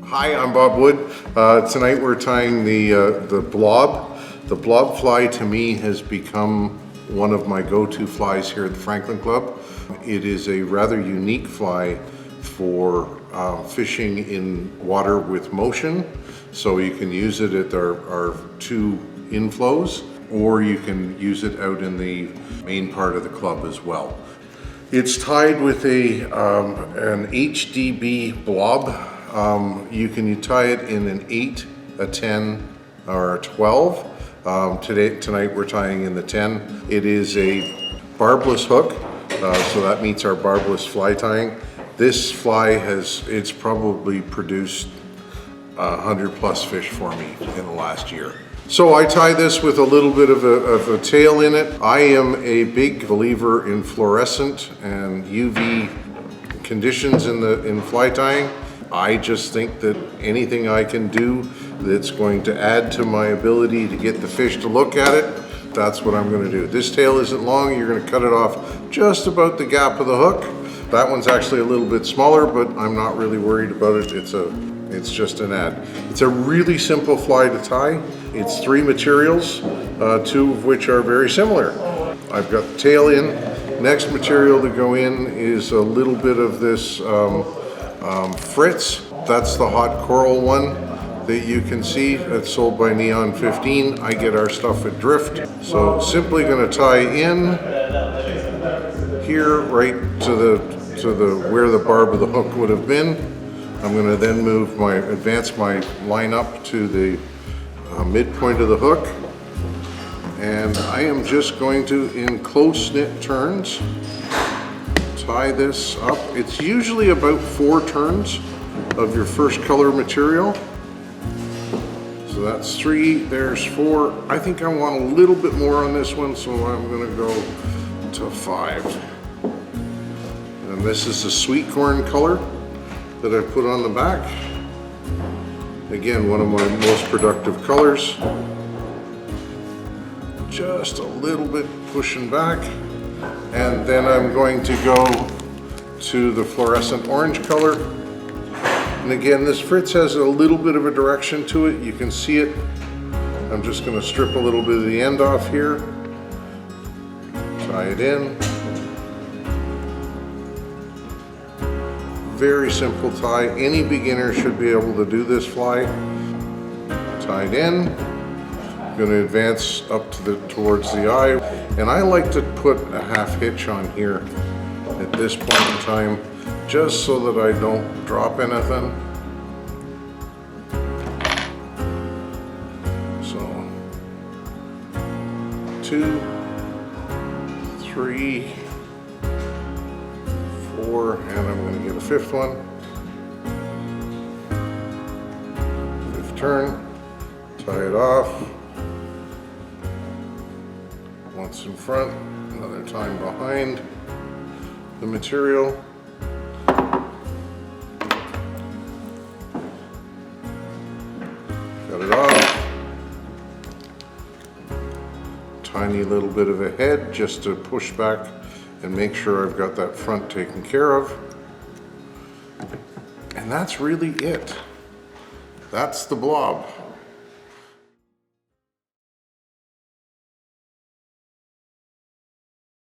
Hi, I'm Bob Wood. Tonight we're tying the Blob. The Blob fly to me has become one of my go-to flies here at the Franklin Club. It is a rather unique fly for fishing in water with motion. So you can use it at our two inflows, or you can use it out in the main part of the club as well. It's tied with an HDB Blob. You can tie it in an 8, a 10, or a 12. Tonight we're tying in the 10. It is a barbless hook, so that meets our barbless fly tying. This fly it's probably produced 100 plus fish for me in the last year. So I tie this with a little bit of a tail in it. I am a big believer in fluorescent and UV conditions in fly tying. I just think that anything I can do that's going to add to my ability to get the fish to look at it, that's what I'm going to do. This tail isn't long, you're going to cut it off just about the gap of the hook. That one's actually a little bit smaller, but I'm not really worried about it. It's just an add. It's a really simple fly to tie. It's 3 materials, 2 of which are very similar. I've got the tail in. Next material to go in is a little bit of this Fritz. That's the hot coral one that you can see. That's sold by Neon 15. I get our stuff at Drift. So simply going to tie in here right to the where the barb of the hook would have been. I'm going to then advance my line up to the midpoint of the hook, and I am just going to, in close knit turns, tie this up. It's usually about 4 turns of your first color material. So that's 3, there's 4. I think I want a little bit more on this one, so I'm going to go to 5. And this is the sweet corn color that I put on the back. Again, one of my most productive colors. Just a little bit pushing back. And then I'm going to go to the fluorescent orange color. And again, this Fritz has a little bit of a direction to it. You can see it. I'm just going to strip a little bit of the end off here. Tie it in. Very simple tie. Any beginner should be able to do this fly. Tied in. Going to advance up towards the eye, and I like to put a half hitch on here at this point in time, just so that I don't drop anything. So 2, 3, 4, and I'm going to get a 5th one. 5th turn, tie it off. Once in front, another time behind the material. Cut it off. Tiny little bit of a head just to push back and make sure I've got that front taken care of. And that's really it. That's the Blob.